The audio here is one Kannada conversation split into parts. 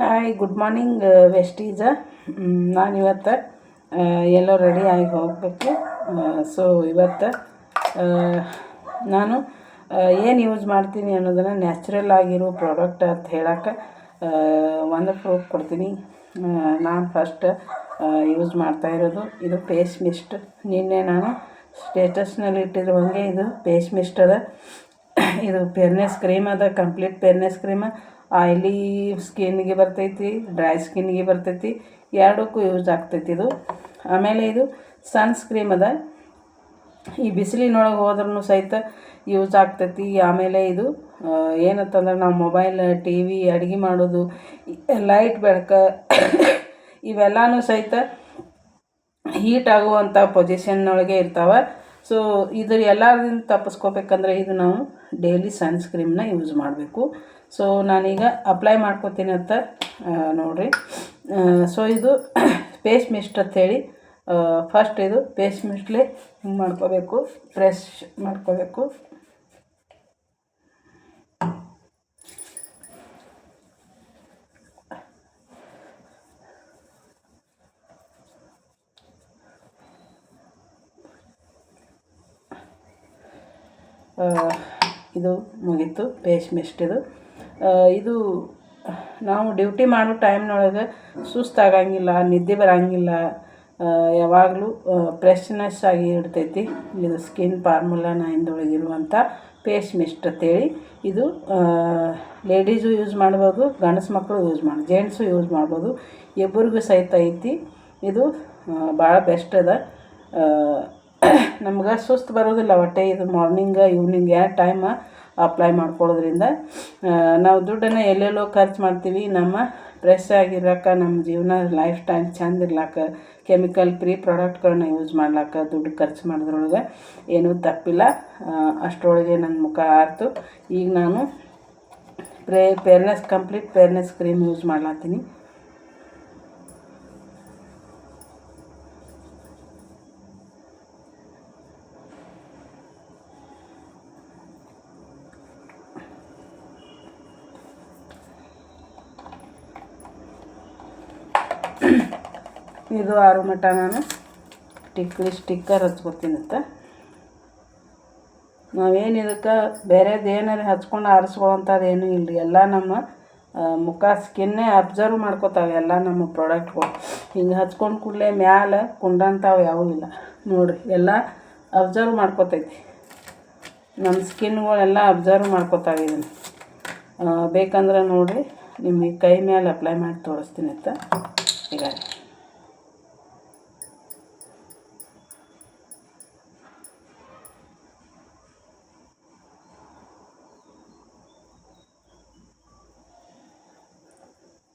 Hi, good morning ವೆಸ್ಟೀಜ. ನಾನಿವತ್ತು ಎಲ್ಲೋ ರೆಡಿ ಆಗಿ ಹೋಗಬೇಕು. ಸೊ ಇವತ್ತು ನಾನು ಏನು ಯೂಸ್ ಮಾಡ್ತೀನಿ ಅನ್ನೋದನ್ನು ನ್ಯಾಚುರಲ್ ಆಗಿರೋ ಪ್ರಾಡಕ್ಟ್ ಅಂತ ಹೇಳೋಕ್ಕೆ ಒಂದು ಪ್ರೂಫ್ ಕೊಡ್ತೀನಿ. ನಾನು ಫಸ್ಟ್ ಯೂಸ್ ಮಾಡ್ತಾಯಿರೋದು ಇದು ಫೇಸ್ ಮಿಸ್ಟ್. ನಿನ್ನೆ ನಾನು ಸ್ಟೇಟಸ್ನಲ್ಲಿ ಇಟ್ಟಿರೋ ಹಾಗೆ ಇದು ಫೇಸ್ ಮಿಸ್ಟ್ ಅದ. ಇದು ಫೇರ್ನೆಸ್ ಕ್ರೀಮ್ ಅದ, ಕಂಪ್ಲೀಟ್ ಫೇರ್ನೆಸ್ ಕ್ರೀಮ್. ಆಯ್ಲಿ ಸ್ಕಿನ್ನಿಗೆ ಬರ್ತೈತಿ, ಡ್ರೈ ಸ್ಕಿನ್ನಿಗೆ ಬರ್ತೈತಿ, ಎರಡಕ್ಕೂ ಯೂಸ್ ಆಗ್ತೈತಿ ಇದು. ಆಮೇಲೆ ಇದು ಸನ್ಸ್ಕ್ರೀಮ್ ಅದ, ಈ ಬಿಸಿಲಿನೊಳಗೆ ಹೋದ್ರೂ ಸಹಿತ ಯೂಸ್ ಆಗ್ತೈತಿ. ಆಮೇಲೆ ಇದು ಏನಂತಂದ್ರೆ ನಾವು ಮೊಬೈಲ್, ಟಿ ವಿ, ಅಡುಗೆ ಮಾಡೋದು, ಲೈಟ್ ಬೆಳಕು ಇವೆಲ್ಲನೂ ಸಹಿತ ಹೀಟ್ ಆಗುವಂಥ ಪೊಸಿಷನ್ನೊಳಗೆ ಇರ್ತಾವೆ. ಸೊ ಇದು ಎಲ್ಲರಿಂದ ತಪ್ಪಿಸ್ಕೋಬೇಕಂದ್ರೆ ಇದು ನಾವು ಡೈಲಿ ಸನ್ಸ್ಕ್ರೀಮ್ನ ಯೂಸ್ ಮಾಡಬೇಕು. ಸೊ ನಾನೀಗ ಅಪ್ಲೈ ಮಾಡ್ಕೋತೀನಿ ಅಂತ ನೋಡಿರಿ. ಸೊ ಇದು ಫೇಸ್ ಮಿಸ್ಟ್ ಅಂಥೇಳಿ ಫಸ್ಟ್ ಇದು ಫೇಸ್ ಮಿಸ್ಟ್ಲಿ ಹಿಂಗೆ ಮಾಡ್ಕೋಬೇಕು, ಪ್ರೆಸ್ ಮಾಡ್ಕೋಬೇಕು. ಇದು ಮುಗೀತು ಫೇಸ್ ಮಿಸ್ಟ್. ಇದು ನಾವು ಡ್ಯೂಟಿ ಮಾಡೋ ಟೈಮ್ನೊಳಗೆ ಸುಸ್ತಾಗಂಗಿಲ್ಲ, ನಿದ್ದೆ ಬರೋಂಗಿಲ್ಲ, ಯಾವಾಗಲೂ ಫ್ರೆಶ್ನೆಸ್ ಆಗಿ ಇಡ್ತೈತಿ. ಇದು ಸ್ಕಿನ್ ಫಾರ್ಮುಲಾ 9 ಇರುವಂಥ ಫೇಸ್ ಮಿಸ್ಟ್ ಅಂತೇಳಿ. ಇದು ಲೇಡೀಸು ಯೂಸ್ ಮಾಡ್ಬೋದು, ಗಂಡಸು ಮಕ್ಕಳು ಯೂಸ್ ಮಾಡ್ಬೋದು, ಜೆಂಟ್ಸು ಯೂಸ್ ಮಾಡ್ಬೋದು, ಇಬ್ಬರಿಗೂ ಸಹಿತ ಐತಿ. ಇದು ಭಾಳ ಬೆಸ್ಟ್ ಅದ. ನಮ್ಗೆ ಸುಸ್ತು ಬರೋದಿಲ್ಲ ಹೊಟ್ಟೆ. ಇದು ಮಾರ್ನಿಂಗ್ ಈವ್ನಿಂಗ್ ಎರಡು ಟೈಮ್ ಅಪ್ಲೈ ಮಾಡ್ಕೊಳ್ಳೋದ್ರಿಂದ ನಾವು ದುಡ್ಡನ್ನು ಎಲ್ಲೆಲ್ಲೋ ಖರ್ಚು ಮಾಡ್ತೀವಿ. ನಮ್ಮ ಫ್ರೆಶ್ ಆಗಿರೋಕೆ, ನಮ್ಮ ಜೀವನ ಲೈಫ್ ಟೈಮ್ ಚೆಂದ ಇರ್ಲಾಕ, ಕೆಮಿಕಲ್ ಫ್ರೀ ಪ್ರಾಡಕ್ಟ್ಗಳನ್ನ ಯೂಸ್ ಮಾಡ್ಲಾಕ ದುಡ್ಡು ಖರ್ಚು ಮಾಡೋದ್ರೊಳಗೆ ಏನೂ ತಪ್ಪಿಲ್ಲ. ಅಷ್ಟರೊಳಗೆ ನನ್ನ ಮುಖ ಆರ್ತು. ಈಗ ನಾನು ಕಂಪ್ಲೀಟ್ ಫೇರ್ನೆಸ್ ಕ್ರೀಮ್ ಯೂಸ್ ಮಾಡ್ಲಾತೀನಿ. ಇದು ಆರು ಮಟ್ಟ ನಾನು ಸ್ಟಿಕ್ಕರ್ ಹಚ್ಕೊತೀನಿ ಅಂತ. ನಾವೇನು ಇದಕ್ಕೆ ಬೇರೆದು ಏನಾರು ಹಚ್ಕೊಂಡು ಆರಿಸ್ಕೊಳ್ಳೋಂಥದ್ದು ಏನೂ ಇಲ್ಲ. ಎಲ್ಲ ನಮ್ಮ ಮುಖ ಸ್ಕಿನ್ನೇ ಅಬ್ಸರ್ವ್ ಮಾಡ್ಕೋತಾವೆ ಎಲ್ಲ ನಮ್ಮ ಪ್ರಾಡಕ್ಟ್ಗಳು. ಹಿಂಗೆ ಹಚ್ಕೊಂಡು ಕೂಡಲೇ ಮ್ಯಾಲೆ ಕುಂಡಂಥವು ಯಾವೂ ಇಲ್ಲ ನೋಡಿರಿ. ಎಲ್ಲ ಅಬ್ಸರ್ವ್ ಮಾಡ್ಕೋತೈತಿ, ನಮ್ಮ ಸ್ಕಿನ್ಗಳೆಲ್ಲ ಅಬ್ಸರ್ವ್ ಮಾಡ್ಕೋತಾವೆ. ಇದನ್ನು ಬೇಕಂದ್ರೆ ನೋಡಿರಿ, ನಿಮಗೆ ಕೈ ಮೇಲೆ ಅಪ್ಲೈ ಮಾಡಿ ತೋರಿಸ್ತೀನಿ ಅಂತ. ಈಗ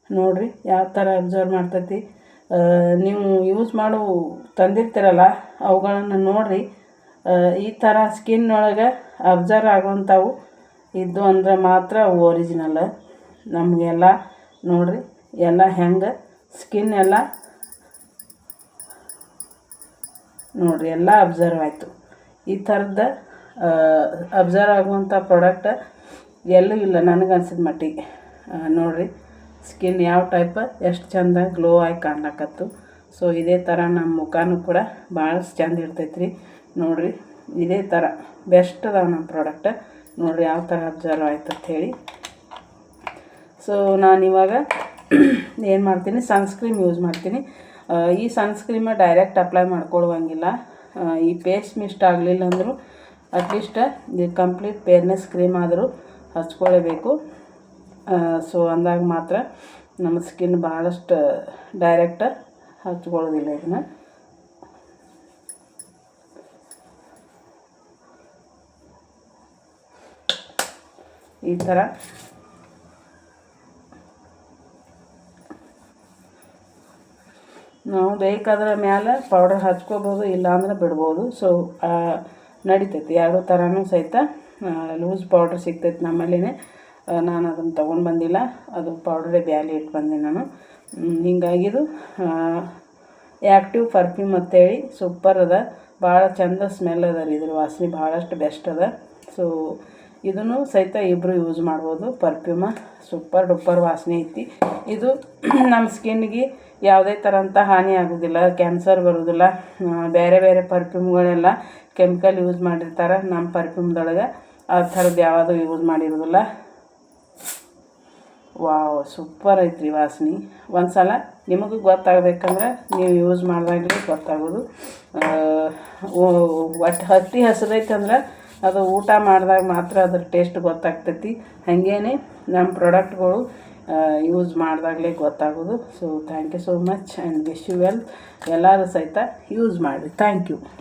ನೋಡಿರಿ ಯಾವ ಥರ ಅಬ್ಸರ್ವ್ ಮಾಡ್ತೈತಿ. ನೀವು ಯೂಸ್ ಮಾಡೋ ತಂದಿರ್ತೀರಲ್ಲ ಅವುಗಳನ್ನು ನೋಡಿರಿ. ಈ ಥರ ಸ್ಕಿನ್ನೊಳಗೆ ಅಬ್ಸರ್ವ್ ಆಗುವಂಥವು ಇದ್ದು ಅಂದ್ರೆ ಮಾತ್ರ ಒರಿಜಿನಲ್. ನಮಗೆಲ್ಲ ನೋಡಿರಿ ಎಲ್ಲ ಹೆಂಗೆ ಸ್ಕಿನ್ ಎಲ್ಲ ನೋಡಿರಿ ಎಲ್ಲ ಅಬ್ಸರ್ವ್ ಆಯಿತು. ಈ ಥರದ ಅಬ್ಸರ್ವ್ ಆಗುವಂಥ ಪ್ರಾಡಕ್ಟ್ ಎಲ್ಲೂ ಇಲ್ಲ ನನಗೆ ಅನ್ಸಿದ ಮಟ್ಟಿಗೆ. ನೋಡಿರಿ ಸ್ಕಿನ್ ಯಾವ ಟೈಪ್ ಎಷ್ಟು ಚೆಂದ ಗ್ಲೋ ಆಗಿ ಕಾಣ್ಲಕತ್ತು. ಸೊ ಇದೇ ಥರ ನಮ್ಮ ಮುಖನೂ ಕೂಡ ಭಾಳ ಚೆಂದ ಇರ್ತೈತೆ ರೀ. ನೋಡಿರಿ ಇದೇ ಥರ ಬೆಸ್ಟ್ ಅದಾವ ನಮ್ಮ ಪ್ರಾಡಕ್ಟ್. ನೋಡಿರಿ ಯಾವ ಥರ ಅಬ್ಸರ್ವ್ ಆಯ್ತು ಅಂಥೇಳಿ. ಸೊ ನಾನಿವಾಗ ಏನು ಮಾಡ್ತೀನಿ, ಸನ್ಸ್ಕ್ರೀಮ್ ಯೂಸ್ ಮಾಡ್ತೀನಿ. ಈ ಸನ್ಸ್ಕ್ರೀಮ ಡೈರೆಕ್ಟ್ ಅಪ್ಲೈ ಮಾಡ್ಕೊಳ್ಳುವಂಗಿಲ್ಲ. ಈ ಫೇಸ್ ಮಿಸ್ಟ್ ಆಗಲಿಲ್ಲ ಅಂದರೂ ಅಟ್ಲೀಸ್ಟ್ ಈ ಕಂಪ್ಲೀಟ್ ಫೇರ್ನೆಸ್ ಕ್ರೀಮ್ ಆದರೂ ಹಚ್ಕೊಳ್ಳೇಬೇಕು. ಸೊ ಅಂದಾಗ ಮಾತ್ರ ನಮ್ಮ ಸ್ಕಿನ್ ಭಾಳಷ್ಟು ಡೈರೆಕ್ಟ್ ಹಚ್ಕೊಳ್ಳೋದಿಲ್ಲ. ಇದನ್ನು ಈ ಥರ ನಾವು ಬೇಕಾದ್ರೆ ಮೇಲೆ ಪೌಡರ್ ಹಚ್ಕೋಬೋದು, ಇಲ್ಲಾಂದ್ರೆ ಬಿಡ್ಬೋದು. ಸೊ ನಡಿತೈತಿ ಎರಡೂ ಥರನೂ ಸಹಿತ. ಲೂಸ್ ಪೌಡ್ರ್ ಸಿಗ್ತೈತೆ ನಮ್ಮಲ್ಲಿನೇ. ನಾನು ಅದನ್ನು ತೊಗೊಂಡು ಬಂದಿಲ್ಲ, ಅದು ಪೌಡ್ರೇ ಬ್ಯಾಲಿ ಇಟ್ಟು ಬಂದೆ ನಾನು. ಹಿಂಗಾಗಿದು ಆ್ಯಕ್ಟಿವ್ ಪರ್ಫ್ಯೂಮ್ ಅಂತೇಳಿ ಸೂಪರ್ ಅದ, ಭಾಳ ಚಂದ ಸ್ಮೆಲ್ ಅದ ರೀ. ಇದ್ರ ವಾಸನೆ ಭಾಳಷ್ಟು ಬೆಸ್ಟ್ ಅದ. ಸೊ ಇದನ್ನು ಸಹಿತ ಇಬ್ಬರು ಯೂಸ್ ಮಾಡ್ಬೋದು. ಪರ್ಫ್ಯೂಮ ಸೂಪರ್ ಡೂಪರ್ ವಾಸನೆ ಐತಿ. ಇದು ನಮ್ಮ ಸ್ಕಿನ್ನಿಗೆ ಯಾವುದೇ ಥರಂಥ ಹಾನಿ ಆಗೋದಿಲ್ಲ, ಕ್ಯಾನ್ಸರ್ ಬರೋದಿಲ್ಲ. ಬೇರೆ ಬೇರೆ ಪರ್ಫ್ಯೂಮ್ಗಳೆಲ್ಲ ಕೆಮಿಕಲ್ ಯೂಸ್ ಮಾಡಿರ್ತಾರೆ. ನಮ್ಮ ಪರ್ಫ್ಯೂಮ್ದೊಳಗೆ ಆ ಥರದ್ದು ಯಾವುದೂ ಯೂಸ್ ಮಾಡಿರೋದಿಲ್ಲ. ವಾವ್, ಸೂಪರ್ ಐತ್ರಿ ವಾಸನೆ. ಒಂದು ಸಲ ನಿಮಗೂ ಗೊತ್ತಾಗಬೇಕಂದ್ರೆ ನೀವು ಯೂಸ್ ಮಾಡಿದಾಗಲೇ ಗೊತ್ತಾಗೋದು. ಒಟ್ಟು ಹೊಟ್ಟೆ ಹಸಿದೈತೆ ಅಂದ್ರೆ ಅದು ಊಟ ಮಾಡಿದಾಗ ಮಾತ್ರ ಅದ್ರ ಟೇಸ್ಟ್ ಗೊತ್ತಾಗ್ತೈತಿ. ಹಾಗೇನೆ ನಮ್ಮ ಪ್ರಾಡಕ್ಟ್ಗಳು ಯೂಸ್ ಮಾಡಿದಾಗಲೇ ಗೊತ್ತಾಗೋದು. So thank you so much and wish you well. ಎಲ್ಲರೂ ಸಹಿತ ಯೂಸ್ ಮಾಡಿ. Thank you.